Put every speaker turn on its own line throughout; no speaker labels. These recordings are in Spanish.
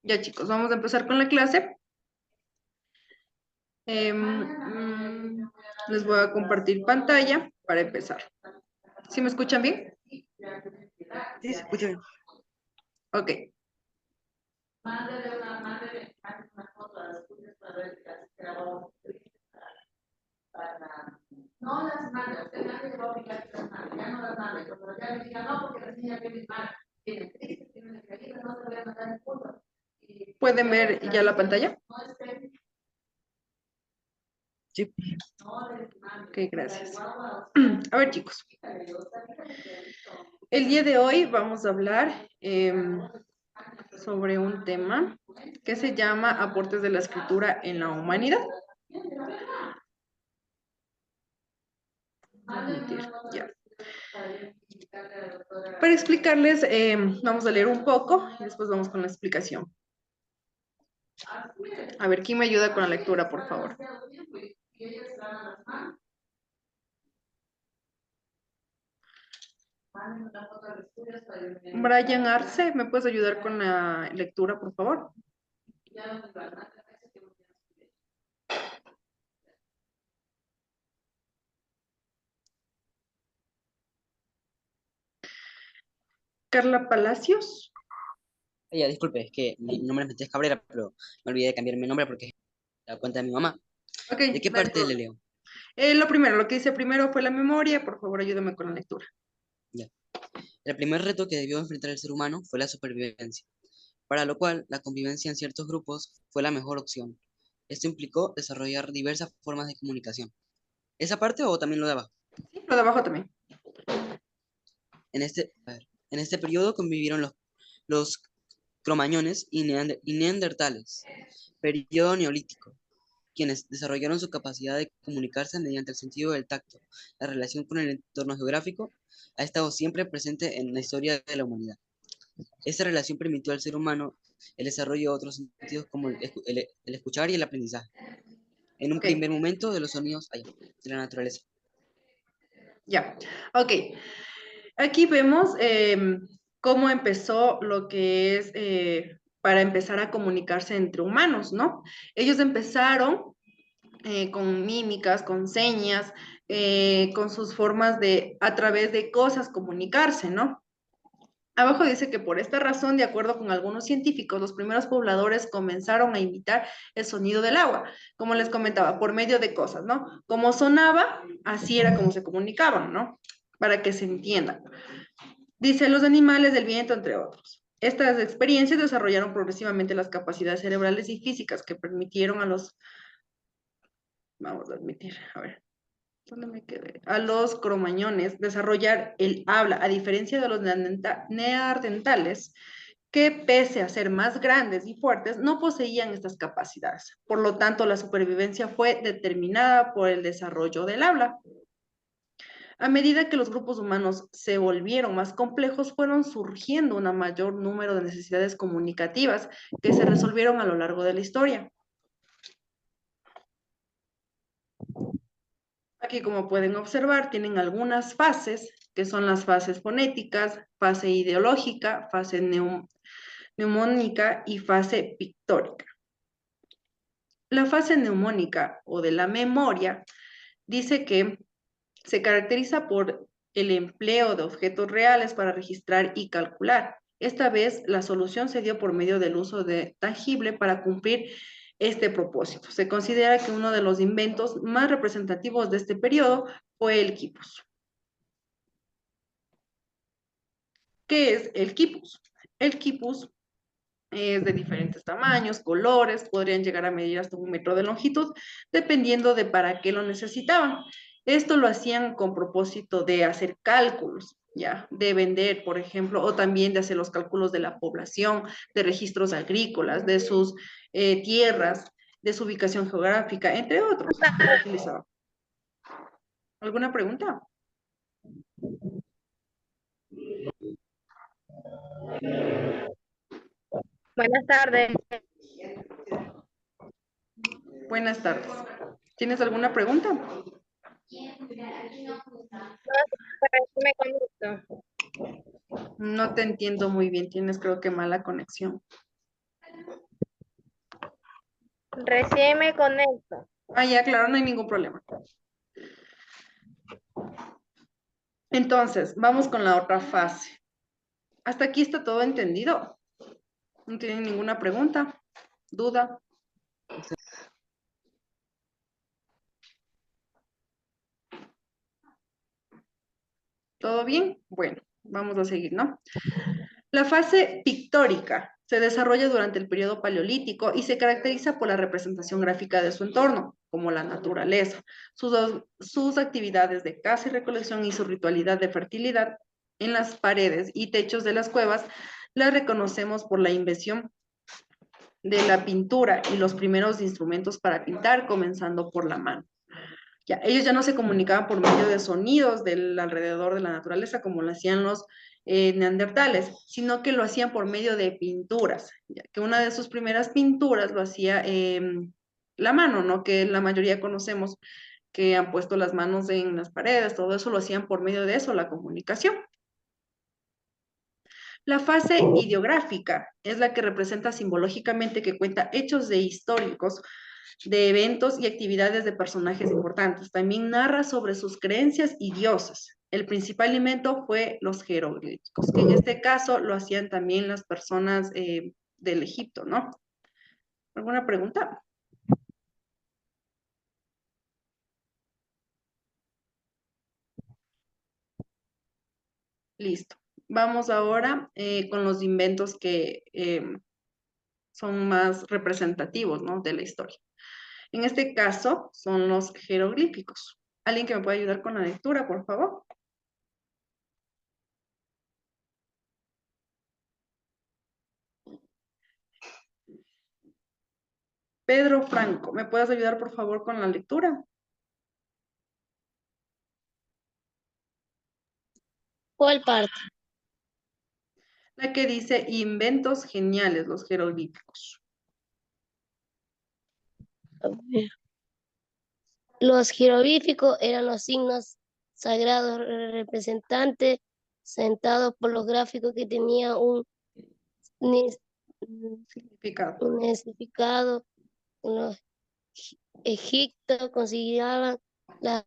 Ya chicos, vamos a empezar con la clase. Les voy a compartir pantalla para empezar. ¿Sí me escuchan bien?
Sí, se escucha bien.
Ok. No las manda, usted nadie le va a obligar que las mande, ya no las mande. Cuando ya le diga no, porque la niña viene mal, tiene triste, tiene decaída, no se voy a mandar en punto. ¿Pueden ver ya la pantalla?
Sí.
Ok, gracias. A ver, chicos. El día de hoy vamos a hablar sobre un tema que se llama aportes de la escritura en la humanidad. Admitir, ya. Para explicarles, vamos a leer un poco y después vamos con la explicación. A ver, ¿quién me ayuda con la lectura, por favor? Brian Arce, ¿me puedes ayudar con la lectura, por favor? Carla Palacios.
Ya, disculpe, es que mi nombre es Matías Cabrera, pero me olvidé de cambiar mi nombre porque es la cuenta de mi mamá.
Ok,
¿De qué
no hay
parte le
problema.
leo?
Lo primero, lo que hice primero fue la memoria. Por favor, ayúdame con la lectura.
Ya. El primer reto que debió enfrentar el ser humano fue la supervivencia, para lo cual la convivencia en ciertos grupos fue la mejor opción. Esto implicó desarrollar diversas formas de comunicación. ¿Esa parte o también lo de abajo?
Sí, lo de abajo también.
En este periodo convivieron los cromañones y neandertales, periodo neolítico, quienes desarrollaron su capacidad de comunicarse mediante el sentido del tacto. La relación con el entorno geográfico ha estado siempre presente en la historia de la humanidad. Esta relación permitió al ser humano el desarrollo de otros sentidos como el escuchar y el aprendizaje. En un
Ok,
primer momento de los sonidos de la naturaleza.
ya. Ok. Aquí vemos cómo empezó lo que es para empezar a comunicarse entre humanos, ¿no? Ellos empezaron con mímicas, con señas, con sus formas de, a través de cosas, comunicarse, ¿no? Abajo dice que por esta razón, de acuerdo con algunos científicos, los primeros pobladores comenzaron a imitar el sonido del agua, como les comentaba, por medio de cosas, ¿no? Como sonaba, así era como se comunicaban, ¿no? Para que se entienda. Dice los animales del viento, entre otros. Estas experiencias desarrollaron progresivamente las capacidades cerebrales y físicas que permitieron a los, vamos a admitir, a ver, ¿dónde me quedé? A los cromañones desarrollar el habla, a diferencia de los neandertales, que pese a ser más grandes y fuertes, no poseían estas capacidades. Por lo tanto, la supervivencia fue determinada por el desarrollo del habla. A medida que los grupos humanos se volvieron más complejos, fueron surgiendo un mayor número de necesidades comunicativas que se resolvieron a lo largo de la historia. Aquí, como pueden observar, tienen algunas fases, que son las fases fonéticas, fase ideológica, fase neumónica y fase pictórica. La fase neumónica o de la memoria dice que se caracteriza por el empleo de objetos reales para registrar y calcular. Esta vez la solución se dio por medio del uso de tangible para cumplir este propósito. Se considera que uno de los inventos más representativos de este periodo fue el quipus. ¿Qué es el quipus? El quipus es de diferentes tamaños, colores, podrían llegar a medir hasta 1 metro de longitud, dependiendo de para qué lo necesitaban. Esto lo hacían con propósito de hacer cálculos, ya, de vender, por ejemplo, o también de hacer los cálculos de la población, de registros agrícolas, de sus tierras, de su ubicación geográfica, entre otros. Se utilizaba. ¿Alguna pregunta?
Buenas tardes.
Buenas tardes. ¿Tienes alguna pregunta?
Me conecto.
No te entiendo muy bien, tienes creo que mala conexión.
Recién me conecto.
Ah, ya, claro, no hay ningún problema. Entonces, vamos con la otra fase. ¿Hasta aquí está todo entendido? ¿No tienen ninguna pregunta, duda? ¿Todo bien? Bueno, vamos a seguir, ¿no? La fase pictórica se desarrolla durante el periodo paleolítico y se caracteriza por la representación gráfica de su entorno, como la naturaleza, sus actividades de caza y recolección y su ritualidad de fertilidad en las paredes y techos de las cuevas, la reconocemos por la invención de la pintura y los primeros instrumentos para pintar, comenzando por la mano. Ya, ellos ya no se comunicaban por medio de sonidos del alrededor de la naturaleza como lo hacían los neandertales, sino que lo hacían por medio de pinturas, ya que una de sus primeras pinturas lo hacía la mano, ¿no? Que la mayoría conocemos que han puesto las manos en las paredes, todo eso lo hacían por medio de eso, la comunicación. La fase ideográfica es la que representa simbológicamente que cuenta hechos de históricos, de eventos y actividades de personajes importantes. También narra sobre sus creencias y dioses. El principal alimento fue los jeroglíficos, que en este caso lo hacían también las personas del Egipto, ¿no? ¿Alguna pregunta? Listo. Vamos ahora con los inventos que son más representativos, ¿no? De la historia. En este caso son los jeroglíficos. ¿Alguien que me pueda ayudar con la lectura, por favor? Pedro Franco, ¿me puedes ayudar, por favor, con la lectura?
¿Cuál parte?
La que dice inventos geniales, los jeroglíficos.
A ver. Los jeroglíficos eran los signos sagrados representantes sentados por los gráficos que tenían ni-
Significado.
un significado. Los egipcios consideraban la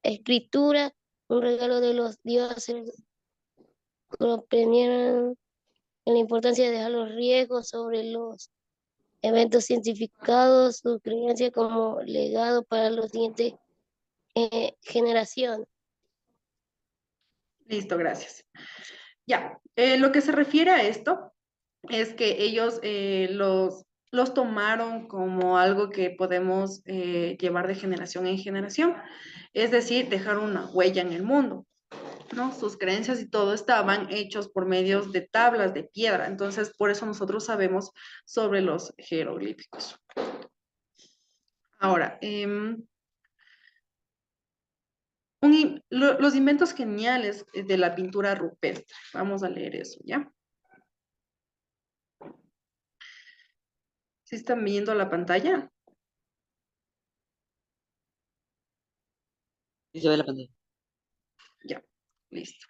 escritura un regalo de los dioses, comprendieron la importancia de dejar los riesgos sobre los eventos cientificados, su creencia como legado para los siguientes generaciones.
Listo, gracias. Ya, lo que se refiere a esto es que ellos los tomaron como algo que podemos llevar de generación en generación, es decir, dejar una huella en el mundo, ¿no? Sus creencias y todo estaban hechos por medios de tablas de piedra, entonces por eso nosotros sabemos sobre los jeroglíficos. Ahora, los inventos geniales de la pintura rupestre. Vamos a leer eso, ¿ya? ¿Sí están viendo la pantalla?
Sí se ve la pantalla.
Ya, listo.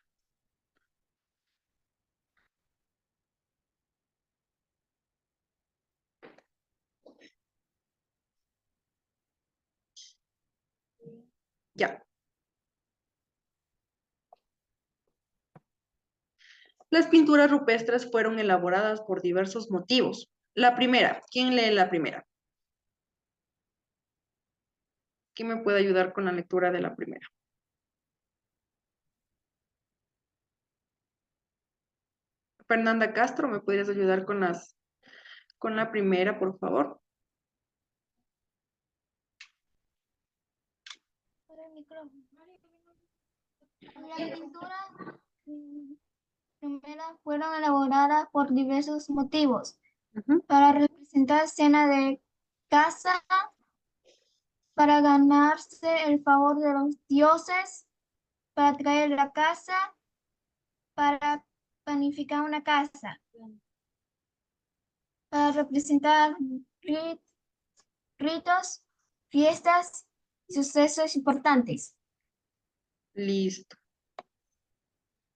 Ya. Las pinturas rupestres fueron elaboradas por diversos motivos. La primera, ¿quién lee la primera? ¿Quién me puede ayudar con la lectura de la primera? Fernanda Castro, ¿me podrías ayudar con la primera, por favor?
Las pinturas primeras fueron elaboradas por diversos motivos,
Ujú.
para representar escenas de caza, para ganarse el favor de los dioses, para traer la casa, para planificar una casa, para representar ritos, fiestas y sucesos importantes.
Listo.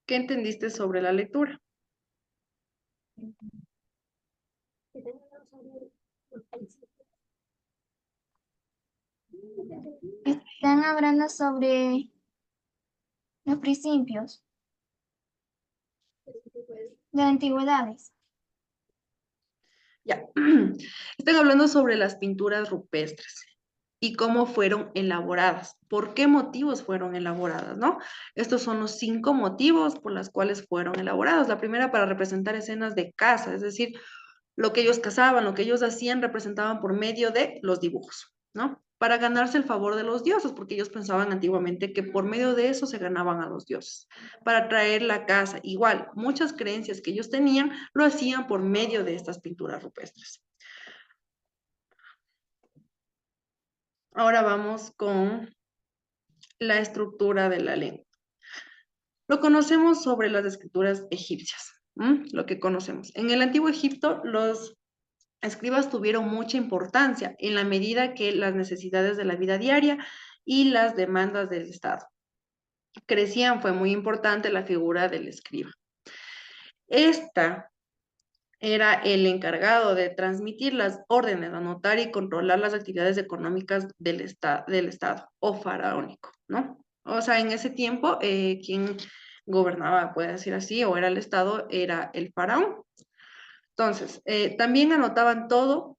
¿Qué entendiste sobre la lectura?
Están hablando sobre los principios de antigüedades.
Ya. Están hablando sobre las pinturas rupestres y cómo fueron elaboradas, por qué motivos fueron elaboradas, ¿no? Estos son los 5 motivos por los cuales fueron elaborados. La primera, para representar escenas de caza, es decir, lo que ellos cazaban, lo que ellos hacían, representaban por medio de los dibujos, ¿no? Para ganarse el favor de los dioses, porque ellos pensaban antiguamente que por medio de eso se ganaban a los dioses. Para traer la casa, igual, muchas creencias que ellos tenían lo hacían por medio de estas pinturas rupestres. Ahora vamos con la estructura de la lengua. Lo conocemos sobre las escrituras egipcias, lo que conocemos. En el antiguo Egipto, los escribas tuvieron mucha importancia en la medida que las necesidades de la vida diaria y las demandas del Estado crecían. Fue muy importante la figura del escriba. Esta era el encargado de transmitir las órdenes, anotar y controlar las actividades económicas del Estado o faraónico, ¿no? O sea, en ese tiempo, quien gobernaba, puede decir así, o era el Estado, era el faraón. Entonces, también anotaban todo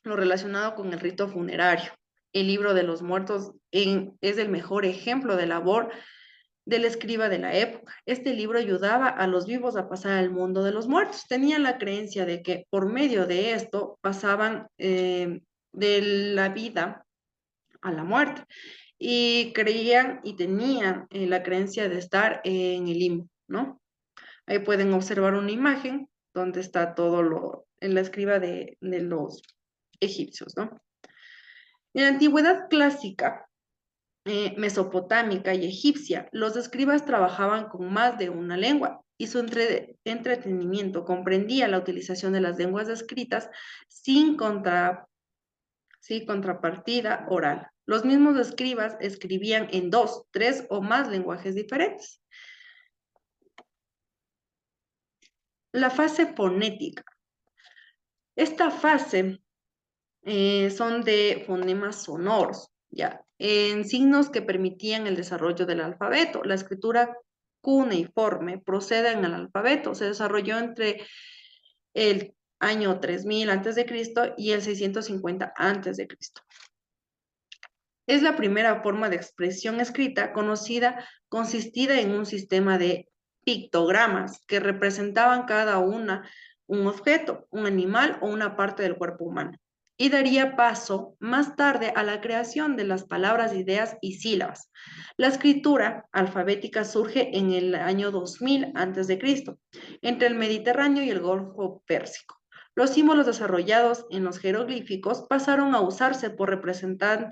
lo relacionado con el rito funerario. El libro de los muertos es el mejor ejemplo de labor del escriba de la época. Este libro ayudaba a los vivos a pasar al mundo de los muertos. Tenían la creencia de que por medio de esto pasaban de la vida a la muerte y creían y tenían la creencia de estar en el limbo, ¿no? Ahí pueden observar una imagen donde está todo lo en la escriba de los egipcios, ¿no? En la antigüedad clásica, mesopotámica y egipcia, los escribas trabajaban con más de una lengua y su entretenimiento comprendía la utilización de las lenguas escritas sin contrapartida oral. Los mismos escribas escribían en 2, 3 o más lenguajes diferentes. La fase fonética. Esta fase son de fonemas sonoros, ¿ya? En signos que permitían el desarrollo del alfabeto. La escritura cuneiforme procede en el alfabeto. Se desarrolló entre el año 3000 antes de Cristo y el 650 antes de Cristo. Es la primera forma de expresión escrita conocida, consistida en un sistema de pictogramas que representaban cada una un objeto, un animal o una parte del cuerpo humano, y daría paso más tarde a la creación de las palabras, ideas y sílabas. La escritura alfabética surge en el año 2000 antes de Cristo, entre el Mediterráneo y el Golfo Pérsico. Los símbolos desarrollados en los jeroglíficos pasaron a usarse por representar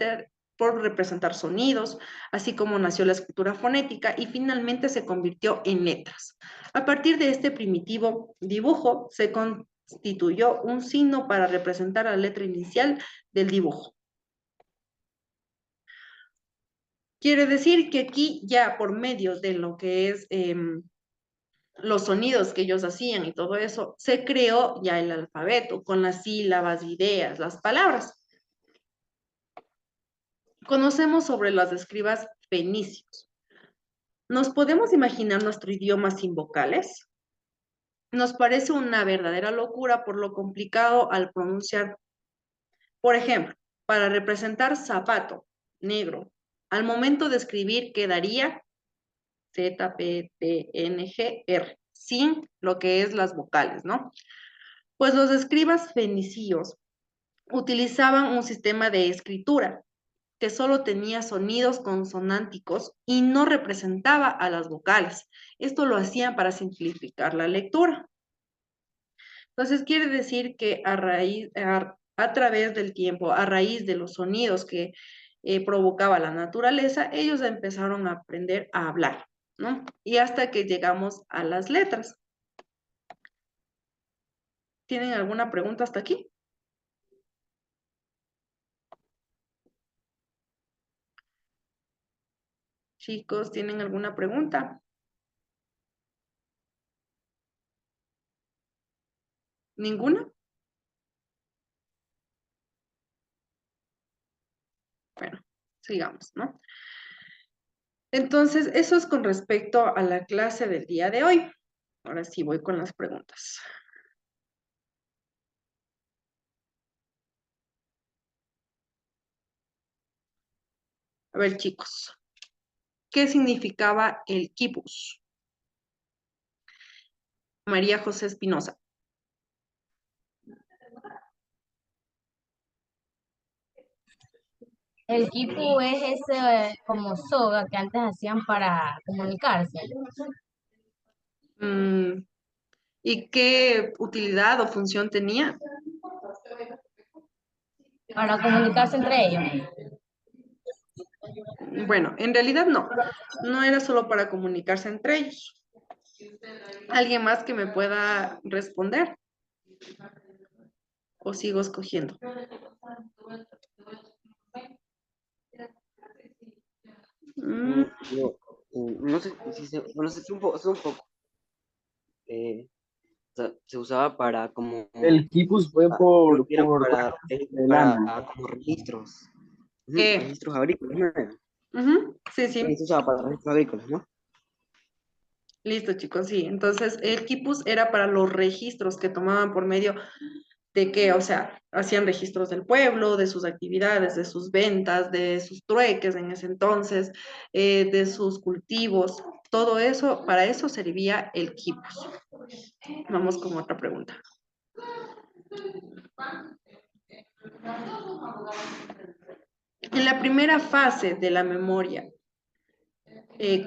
sonidos, así como nació la escritura fonética y finalmente se convirtió en letras. A partir de este primitivo dibujo se constituyó un signo para representar la letra inicial del dibujo. Quiere decir que aquí ya por medio de lo que es los sonidos que ellos hacían y todo eso, se creó ya el alfabeto con las sílabas, ideas, las palabras. Conocemos sobre los escribas fenicios. ¿Nos podemos imaginar nuestro idioma sin vocales? Nos parece una verdadera locura por lo complicado al pronunciar. Por ejemplo, para representar zapato, negro, al momento de escribir quedaría Z, P, T, N, G, R, sin lo que es las vocales, ¿no? Pues los escribas fenicios utilizaban un sistema de escritura que solo tenía sonidos consonánticos y no representaba a las vocales. Esto lo hacían para simplificar la lectura. Entonces quiere decir que a través del tiempo, a raíz de los sonidos que provocaba la naturaleza, ellos empezaron a aprender a hablar, ¿no? Y hasta que llegamos a las letras. ¿Tienen alguna pregunta hasta aquí? Chicos, ¿tienen alguna pregunta? ¿Ninguna? Bueno. sigamos, ¿no? Entonces, eso es con respecto a la clase del día de hoy. Ahora sí voy con las preguntas. A ver, chicos, ¿qué significaba el quipus? María José Espinosa.
El quipu es ese como soga que antes hacían para comunicarse,
Mm, ¿y qué utilidad o función tenía?
para comunicarse entre ellos.
Bueno, en realidad no. No era solo para comunicarse entre ellos. ¿Alguien más que me pueda responder? ¿O sigo escogiendo? Mm,
Yo, no sé si se, bueno, sé un poco. eh, o sea, se usaba para como,
El quipus fue
creo que era
por de
para
lana.
como registros,
¿qué?
registros agrícolas, ¿no?
Ujú, sí,
Sí,
sí.
se usaba para registros agrícolas, ¿no?
Listo, chicos, sí. Entonces, el quipus era para los registros que tomaban por medio de que, o sea, hacían registros del pueblo, de sus actividades, de sus ventas, de sus trueques en ese entonces, de sus cultivos. Todo eso, para eso servía el quipus. Vamos con otra pregunta. En la primera fase de la memoria,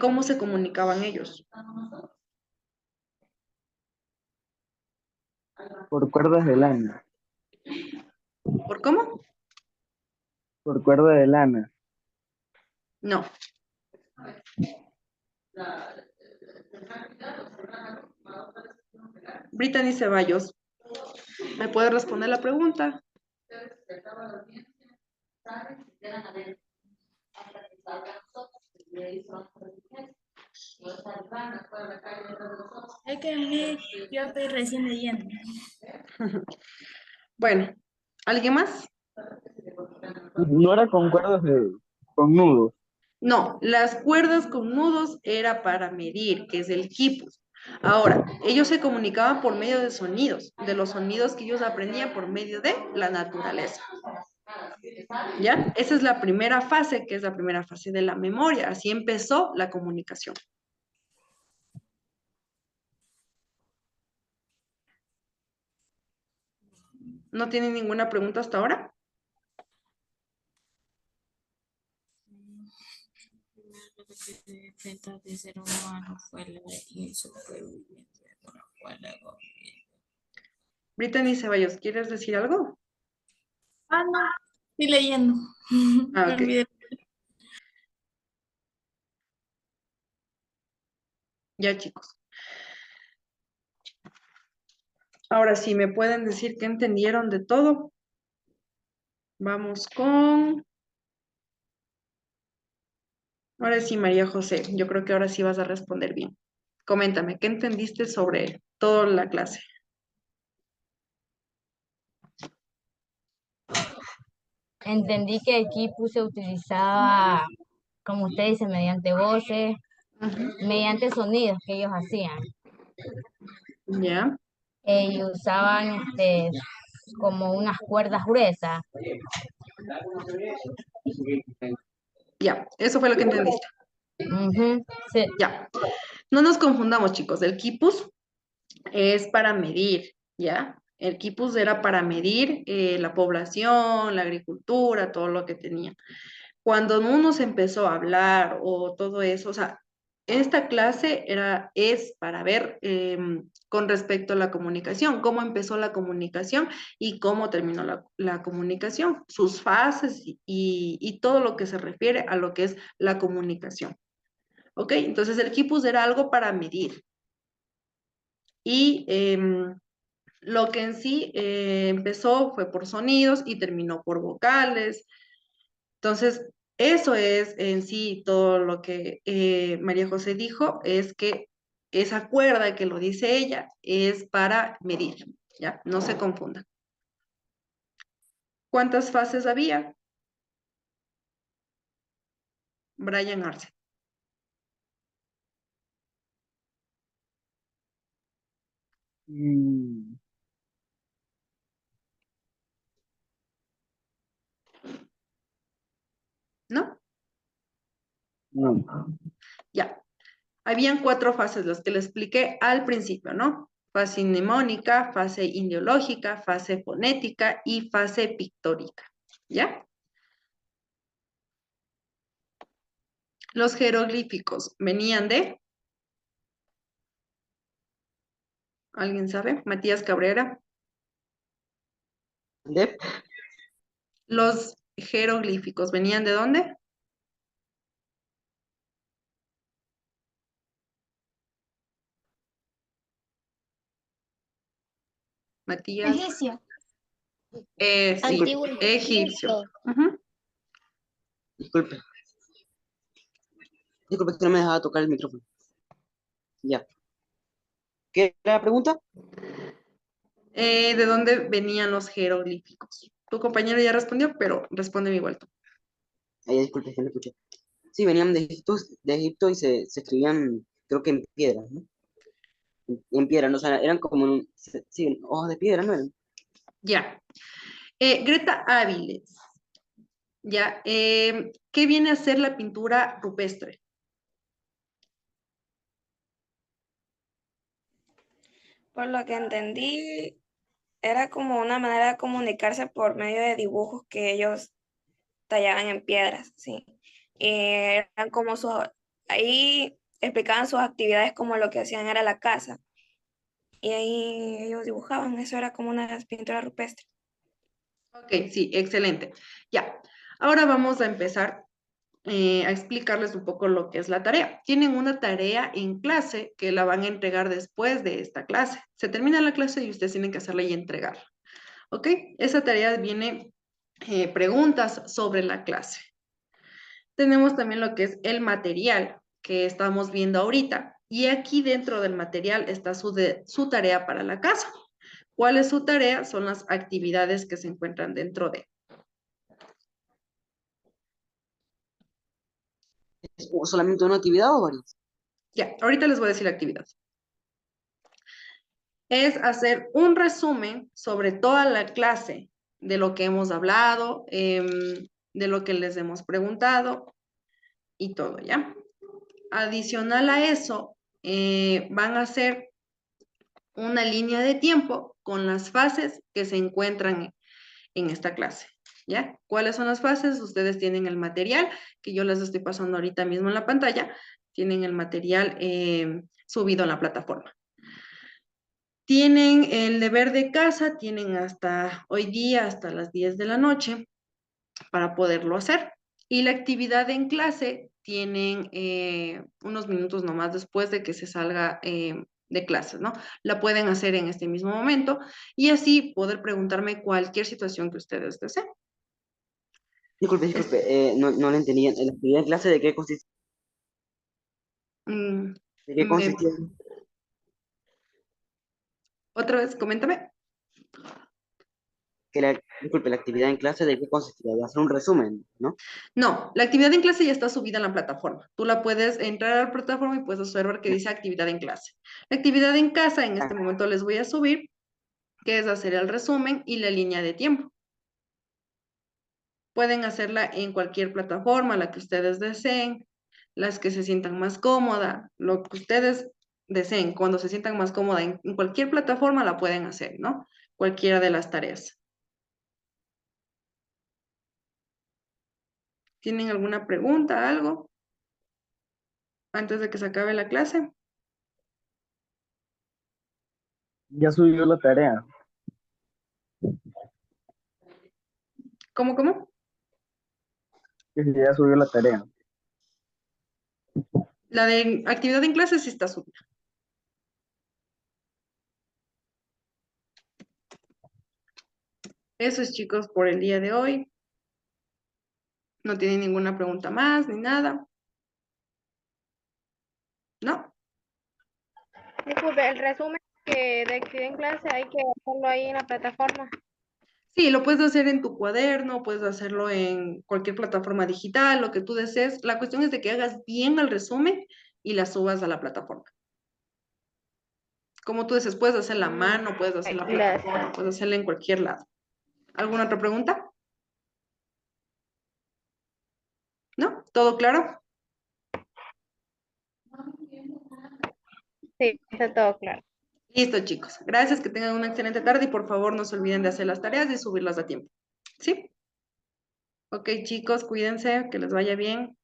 ¿cómo se comunicaban ellos?
Por cuerdas de lana.
¿Por cómo?
Por cuerda de lana.
No. Brittany Ceballos, ¿me puede responder la pregunta?
Es que yo estoy recién leyendo.
Bueno, ¿alguien más?
No era con con nudos.
No, las cuerdas con nudos era para medir, que es el quipus. Ahora, ellos se comunicaban por medio de sonidos, de los sonidos que ellos aprendían por medio de la naturaleza. ¿Ya? Esa es la primera fase, que es la primera fase de la memoria. Así empezó la comunicación. ¿No tienen ninguna pregunta hasta ahora?
De ser humano fue la insupervivencia por la cual la
Brittany Ceballos, ¿quieres decir algo?
Ah, no, estoy leyendo.
Ah,
Me
ok.
olvidé.
Ya, chicos. Ahora sí, ¿me pueden decir qué entendieron de todo? Vamos con... Ahora sí, María José, yo creo que ahora sí vas a responder bien. Coméntame, ¿qué entendiste sobre toda la clase?
Entendí que el quipu se utilizaba, como usted dice, mediante voces,
Ujú.
mediante sonidos que ellos hacían.
Ya,
Y usaban como unas cuerdas gruesas.
ya, eso fue lo que entendiste.
Ujú, sí.
Ya, no nos confundamos, chicos. El quipus es para medir, ¿ya? El quipus era para medir la población, la agricultura, todo lo que tenía. Cuando uno se empezó a hablar o todo eso, o sea, esta clase es para ver con respecto a la comunicación, cómo empezó la comunicación y cómo terminó la comunicación, sus fases y todo lo que se refiere a lo que es la comunicación. ¿Ok? Entonces el quipus era algo para medir. Y lo que en sí empezó fue por sonidos y terminó por vocales. Entonces, eso es en sí todo lo que María José dijo, es que esa cuerda que lo dice ella es para medir, ¿ya? No se confundan. ¿Cuántas fases había? Brian Arce.
Mm,
¿No?
no.
Ya. Habían 4 fases, las que le expliqué al principio, ¿no? Fase mnemónica, fase ideológica, fase fonética y fase pictórica. ¿Ya? Los jeroglíficos venían de, ¿alguien sabe? Matías Cabrera.
De,
Los jeroglíficos venían de dónde? Matías.
Egipcio.
Sí,
Antiguo
egipcio.
Egipto.
Ujú.
disculpe, disculpe que no me dejaba tocar el micrófono. Ya. ¿Qué era la pregunta?
¿De dónde venían los jeroglíficos? Tu compañero ya respondió, pero respóndeme igual tú.
Ay, disculpe, que no escuché. Sí, venían de Egipto y se escribían, creo que en piedra, ¿no? En piedra, ¿no? O sea, eran como, sí, hojas de piedra, ¿no eran?
Ya. Greta Áviles. Ya. ¿Qué viene a ser la pintura rupestre?
Por lo que entendí, era como una manera de comunicarse por medio de dibujos que ellos tallaban en piedras, sí. Y eran como ahí explicaban sus actividades como lo que hacían era la caza. Y ahí ellos dibujaban, eso era como una pintura rupestre.
Ok, sí, excelente. Ya. Ahora vamos a empezar a explicarles un poco lo que es la tarea. Tienen una tarea en clase que la van a entregar después de esta clase. Se termina la clase y ustedes tienen que hacerla y entregarla. ¿Ok? Esa tarea viene preguntas sobre la clase. Tenemos también lo que es el material que estamos viendo ahorita. Y aquí dentro del material está su tarea para la casa. ¿Cuál es su tarea? Son las actividades que se encuentran dentro de.
¿Es solamente una actividad o varias?
Ya, ahorita les voy a decir la actividad. Es hacer un resumen sobre toda la clase de lo que hemos hablado, de lo que les hemos preguntado y todo, ¿ya? Adicional a eso, van a hacer una línea de tiempo con las fases que se encuentran en esta clase, ¿ya? ¿Cuáles son las fases? Ustedes tienen el material, que yo les estoy pasando ahorita mismo en la pantalla, tienen el material subido en la plataforma. Tienen el deber de casa, tienen hasta hoy día, hasta las 10 de la noche, para poderlo hacer. Y la actividad en clase tienen unos minutos nomás después de que se salga de clases, ¿no? La pueden hacer en este mismo momento y así poder preguntarme cualquier situación que ustedes deseen.
Disculpe, no le entendía. ¿La actividad en clase de qué consistía?
Mm,
¿De qué consistía?
Otra vez, coméntame.
Disculpe, la actividad en clase de qué consistía? De hacer un resumen, ¿no?
No, la actividad en clase ya está subida en la plataforma. Tú la puedes entrar a la plataforma y puedes observar que dice actividad en clase. La actividad en casa, en este momento les voy a subir, que es hacer el resumen y la línea de tiempo. Pueden hacerla en cualquier plataforma, la que ustedes deseen, las que se sientan más cómoda, lo que ustedes deseen. Cuando se sientan más cómoda en cualquier plataforma la pueden hacer, ¿no? Cualquiera de las tareas. ¿Tienen alguna pregunta, algo? Antes de que se acabe la clase.
Ya subió la tarea.
¿Cómo?
Que si ya subió la tarea.
La de actividad en clase sí está subida. Eso es, chicos, por el día de hoy. No tienen ninguna pregunta más ni nada. ¿No?
Disculpe, el resumen de actividad en clase hay que hacerlo ahí en la plataforma.
Sí, lo puedes hacer en tu cuaderno, puedes hacerlo en cualquier plataforma digital, lo que tú desees. La cuestión es de que hagas bien el resumen y la subas a la plataforma. Como tú dices, puedes hacerla a mano, puedes hacer la
Gracias.
plataforma, puedes hacerla en cualquier lado. ¿Alguna otra pregunta? ¿No? ¿Todo claro?
Sí, está todo claro.
Listo, chicos. Gracias, que tengan una excelente tarde y por favor no se olviden de hacer las tareas y subirlas a tiempo. ¿Sí? Ok, chicos, cuídense, que les vaya bien.